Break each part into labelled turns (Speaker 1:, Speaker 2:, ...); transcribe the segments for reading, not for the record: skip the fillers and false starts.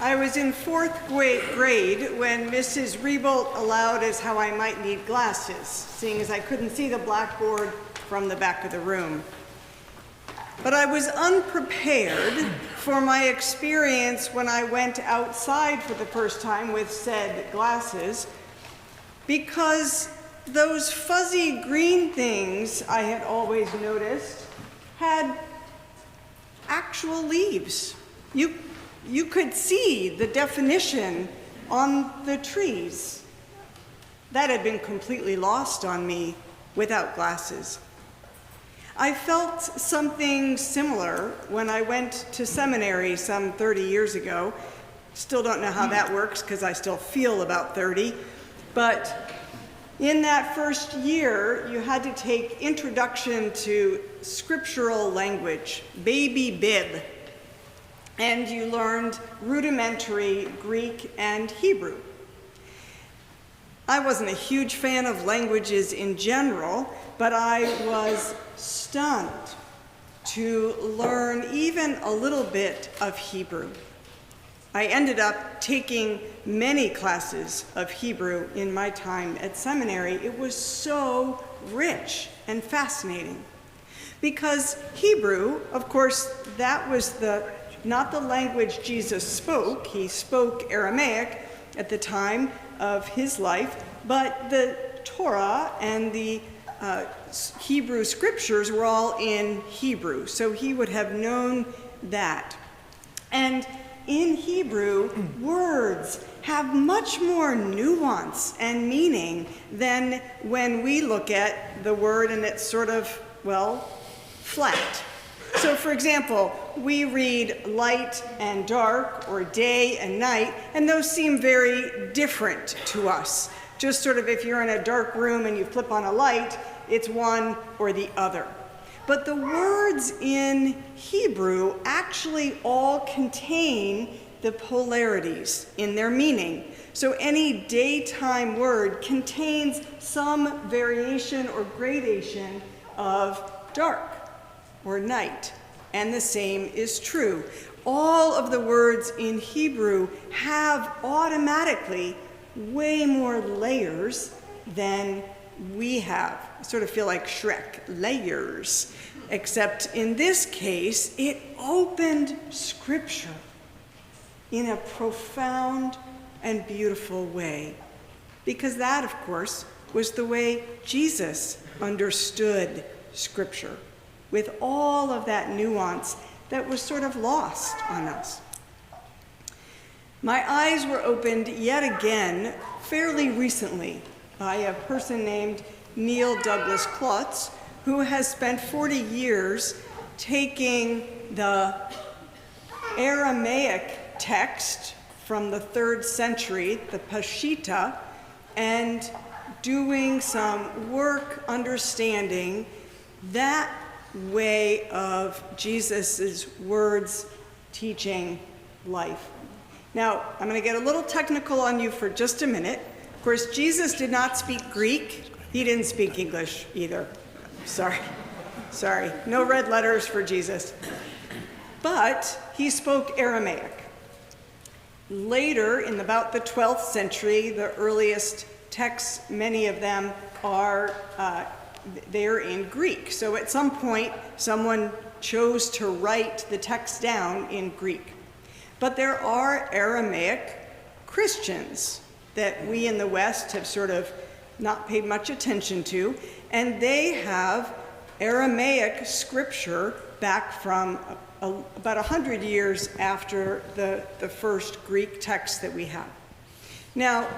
Speaker 1: I was in fourth grade when Mrs. Rebolt allowed as how I might need glasses, seeing as I couldn't see the blackboard from the back of the room. But I was unprepared for my experience when I went outside for the first time with said glasses, because those fuzzy green things I had always noticed had actual leaves. You could see the definition on the trees. That had been completely lost on me without glasses. I felt something similar when I went to seminary some 30 years ago. Still don't know how that works because I still feel about 30. But in that first year, you had to take Introduction to Scriptural Language, baby bib. And you learned rudimentary Greek and Hebrew. I wasn't a huge fan of languages in general, but I was stunned to learn even a little bit of Hebrew. I ended up taking many classes of Hebrew in my time at seminary. It was so rich and fascinating. Because Hebrew, of course, that was not the language Jesus spoke. He spoke Aramaic at the time of his life, but the Torah and the Hebrew scriptures were all in Hebrew, so he would have known that. And in Hebrew, words have much more nuance and meaning than when we look at the word and it's sort of, well, flat. So for example, we read light and dark or day and night, and those seem very different to us. Just sort of if you're in a dark room and you flip on a light, it's one or the other. But the words in Hebrew actually all contain the polarities in their meaning. So any daytime word contains some variation or gradation of dark or night, and the same is true. All of the words in Hebrew have automatically way more layers than we have. I sort of feel like Shrek, layers, except in this case, it opened Scripture in a profound and beautiful way, because that, of course, was the way Jesus understood Scripture, with all of that nuance that was sort of lost on us. My eyes were opened yet again fairly recently by a person named Douglas-Klotz, who has spent 40 years taking the Aramaic text from the 3rd century, the Peshitta, and doing some work understanding that way of Jesus's words, teaching, life. Now, I'm going to get a little technical on you for just a minute. Of course, Jesus did not speak Greek. He didn't speak English either. Sorry. No red letters for Jesus. But he spoke Aramaic. Later, in about the 12th century, the earliest texts, many of them are they're in Greek. So at some point, someone chose to write the text down in Greek. But there are Aramaic Christians that we in the West have sort of not paid much attention to, and they have Aramaic scripture back from about 100 years after the first Greek text that we have. Now,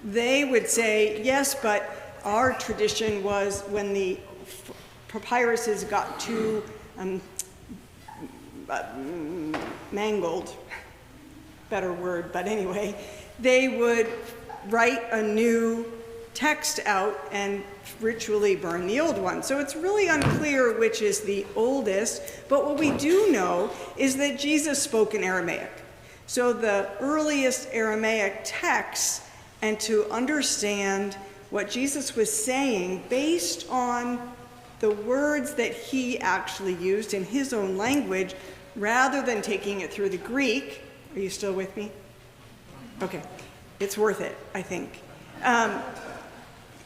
Speaker 1: they would say, yes, but our tradition was when the papyruses got too mangled, better word, but anyway, they would write a new text out and ritually burn the old one. So it's really unclear which is the oldest, but what we do know is that Jesus spoke in Aramaic. So the earliest Aramaic texts, and to understand what Jesus was saying based on the words that he actually used in his own language, rather than taking it through the Greek, Are you still with me? Okay. It's worth it, I think.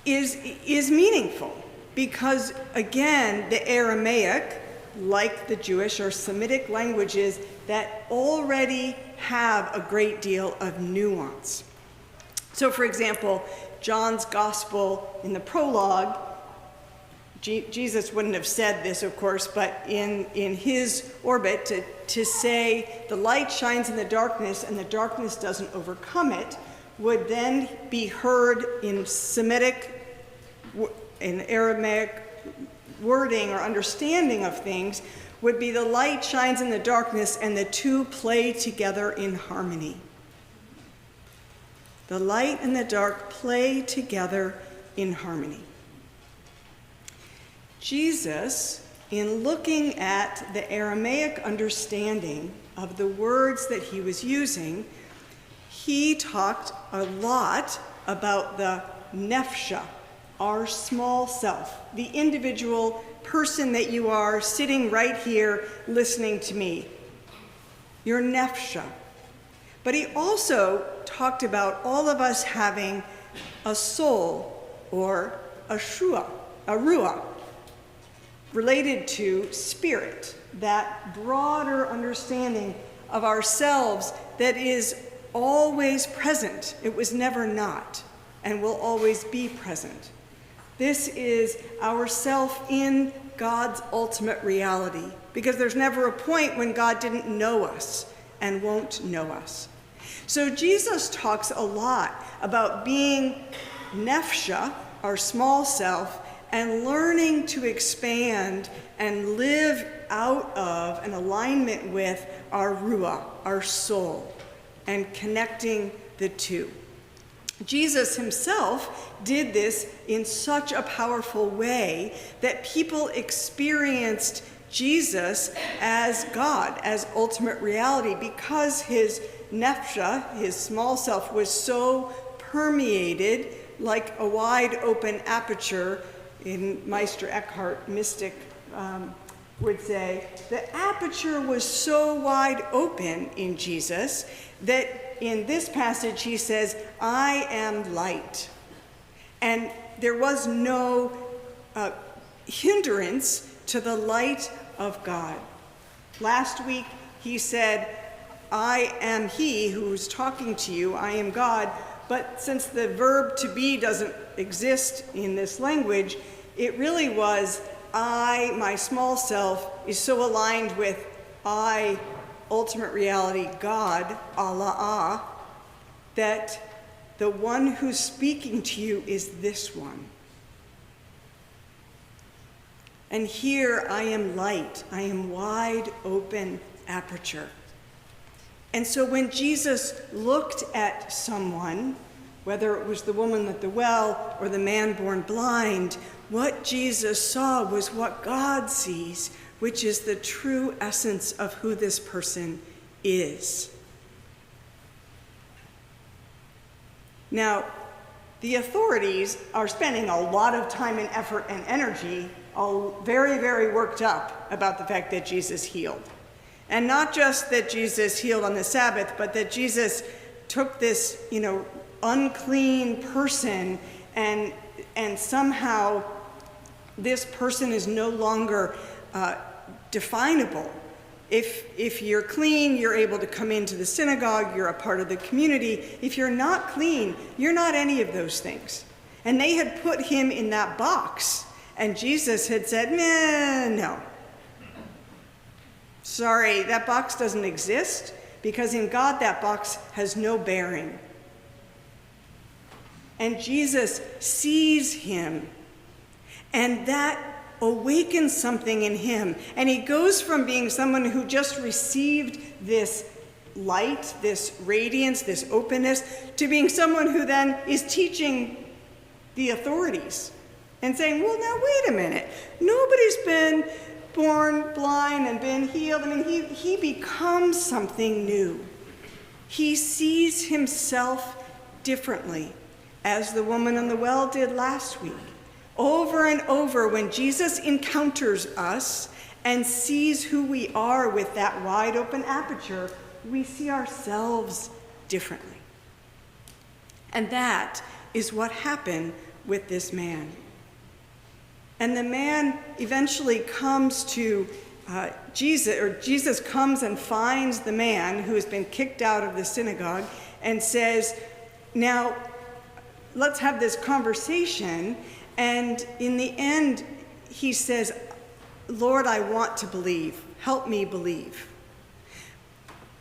Speaker 1: Is meaningful because, again, the Aramaic, like the Jewish or Semitic languages that already have a great deal of nuance. So, for example, John's gospel in the prologue, Jesus wouldn't have said this, of course, but in his orbit, to say the light shines in the darkness and the darkness doesn't overcome it, would then be heard in Semitic, in Aramaic wording or understanding of things, would be the light shines in the darkness and the two play together in harmony. The light and the dark play together in harmony. Jesus, in looking at the Aramaic understanding of the words that he was using, he talked a lot about the nefsha, our small self, the individual person that you are sitting right here listening to me, your nefsha. But he also talked about all of us having a soul or a ruah, related to spirit, that broader understanding of ourselves that is always present. It was never not and will always be present. This is ourself in God's ultimate reality, because there's never a point when God didn't know us and won't know us. So Jesus talks a lot about being nefsha, our small self, and learning to expand and live out of an alignment with our ruah, our soul, and connecting the two. Jesus himself did this in such a powerful way that people experienced Jesus as God, as ultimate reality, because his nefsha, his small self, was so permeated like a wide open aperture. In Meister Eckhart, mystic, would say, the aperture was so wide open in Jesus that in this passage he says, I am light. And there was no hindrance to the light of God. Last week he said, I am he who's talking to you, I am God. But since the verb to be doesn't exist in this language, it really was I, my small self, is so aligned with I, ultimate reality, God, Allah, that the one who's speaking to you is this one. And here I am light, I am wide open aperture. And so when Jesus looked at someone, whether it was the woman at the well or the man born blind, what Jesus saw was what God sees, which is the true essence of who this person is. Now, the authorities are spending a lot of time and effort and energy, all very, very worked up about the fact that Jesus healed. And not just that Jesus healed on the Sabbath, but that Jesus took this, unclean person and somehow this person is no longer definable. If you're clean, you're able to come into the synagogue, you're a part of the community. If you're not clean, you're not any of those things. And they had put him in that box, and Jesus had said, no. Sorry, that box doesn't exist, because in God that box has no bearing. And Jesus sees him, and that awakens something in him. And he goes from being someone who just received this light, this radiance, this openness, to being someone who then is teaching the authorities and saying, well, now wait a minute. Nobody's been born blind and been healed. I mean, he becomes something new. He sees himself differently, as the woman on the well did last week. Over and over, when Jesus encounters us and sees who we are with that wide open aperture, we see ourselves differently. And that is what happened with this man. And the man eventually comes to Jesus, or Jesus comes and finds the man who has been kicked out of the synagogue and says, now, let's have this conversation. And in the end, he says, Lord, I want to believe. Help me believe.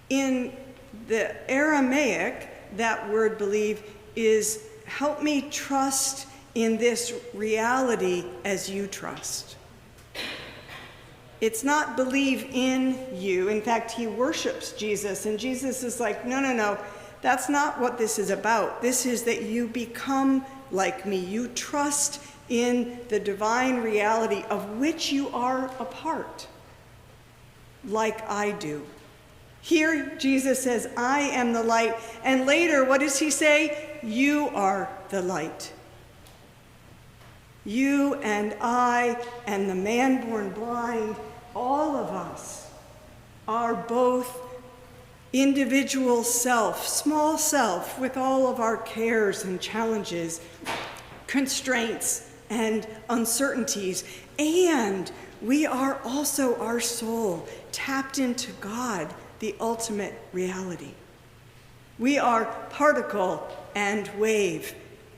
Speaker 1: In the Aramaic, that word believe is help me trust in this reality as you trust. It's not believe in you. In fact, he worships Jesus, and Jesus is like, no, that's not what this is about. This is that you become like me. You trust in the divine reality of which you are a part, like I do. Here, Jesus says, I am the light. And later, what does he say? You are the light. You and I and the man born blind, all of us are both individual self, small self, with all of our cares and challenges, constraints and uncertainties. And we are also our soul, tapped into God, the ultimate reality. We are particle and wave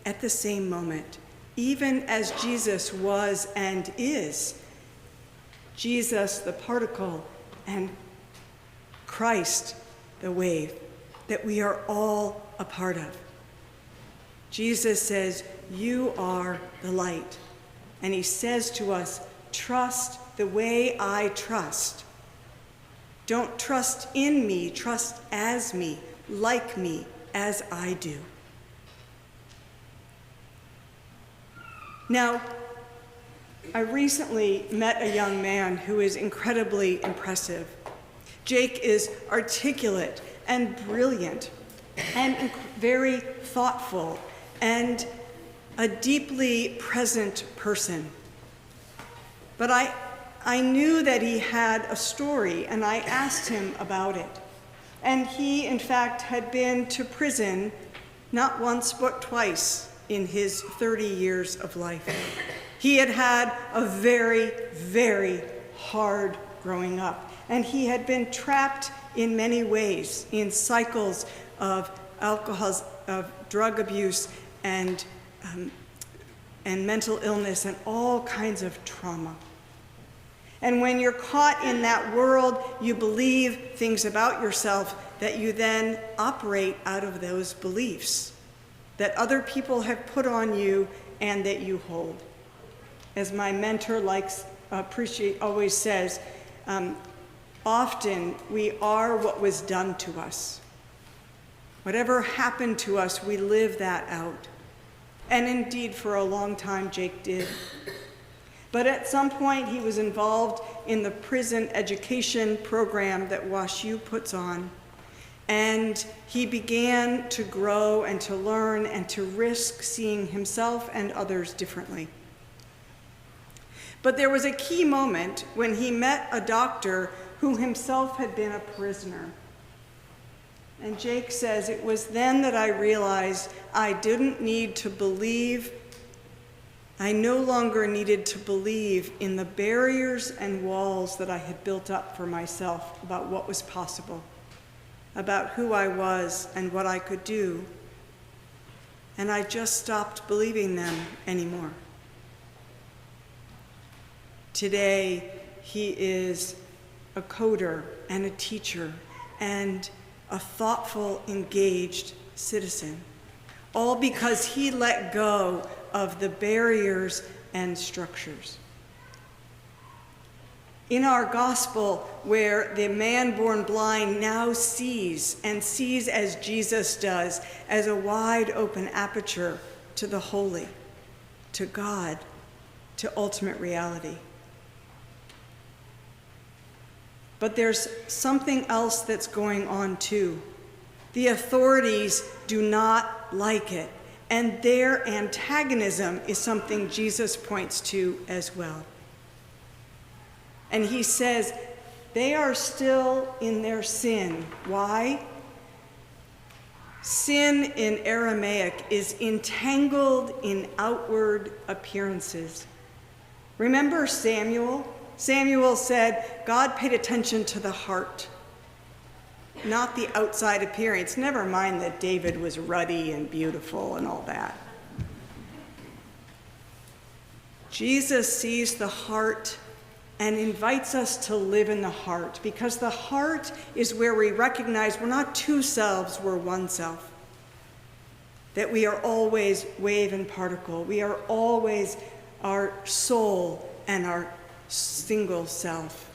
Speaker 1: at the same moment. Even as Jesus was and is, Jesus the particle and Christ the wave, that we are all a part of. Jesus says, you are the light. And he says to us, trust the way I trust. Don't trust in me, trust as me, like me, as I do. Now, I recently met a young man who is incredibly impressive. Jake is articulate and brilliant and very thoughtful and a deeply present person. But I knew that he had a story, and I asked him about it. And he, in fact, had been to prison not once but twice in his 30 years of life. He had had a very, very hard growing up, and he had been trapped in many ways in cycles of alcohol, of drug abuse, and mental illness, and all kinds of trauma. And when you're caught in that world, you believe things about yourself that you then operate out of those beliefs that other people have put on you and that you hold. As my mentor always says, often we are what was done to us. Whatever happened to us, we live that out. And indeed, for a long time, Jake did. But at some point, he was involved in the prison education program that WashU puts on. And he began to grow and to learn and to risk seeing himself and others differently. But there was a key moment when he met a doctor who himself had been a prisoner. And Jake says, it was then that I realized I didn't need to believe. I no longer needed to believe in the barriers and walls that I had built up for myself about what was possible, about who I was and what I could do. And I just stopped believing them anymore. Today, he is a coder and a teacher and a thoughtful, engaged citizen, all because he let go of the barriers and structures. In our gospel, where the man born blind now sees, and sees as Jesus does, as a wide open aperture to the holy, to God, to ultimate reality. But there's something else that's going on too. The authorities do not like it, and their antagonism is something Jesus points to as well. And he says, they are still in their sin. Why? Sin in Aramaic is entangled in outward appearances. Remember Samuel? Samuel said, God paid attention to the heart, not the outside appearance. Never mind that David was ruddy and beautiful and all that. Jesus sees the heart and invites us to live in the heart, because the heart is where we recognize we're not two selves, we're one self. That we are always wave and particle. We are always our soul and our single self.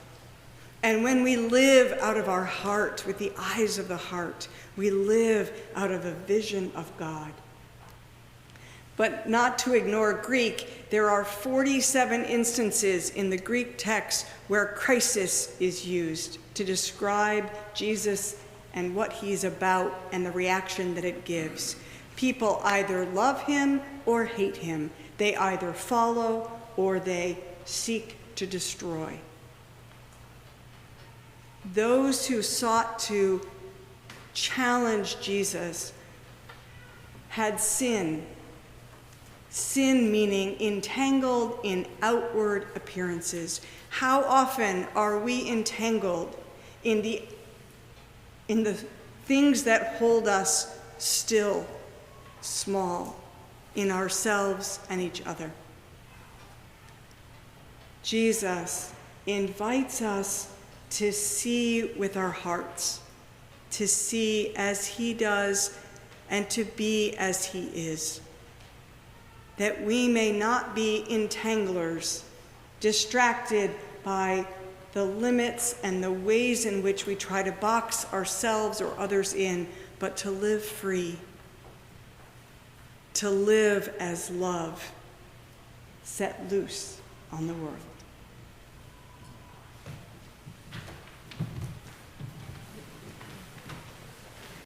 Speaker 1: And when we live out of our heart, with the eyes of the heart, we live out of a vision of God. But not to ignore Greek, there are 47 instances in the Greek text where crisis is used to describe Jesus and what he's about and the reaction that it gives. People either love him or hate him. They either follow or they seek to destroy. Those who sought to challenge Jesus had sin. Sin meaning entangled in outward appearances. How often are we entangled in the things that hold us still, small, in ourselves and each other? Jesus invites us to see with our hearts, to see as he does and to be as he is, that we may not be entanglers, distracted by the limits and the ways in which we try to box ourselves or others in, but to live free, to live as love set loose on the world.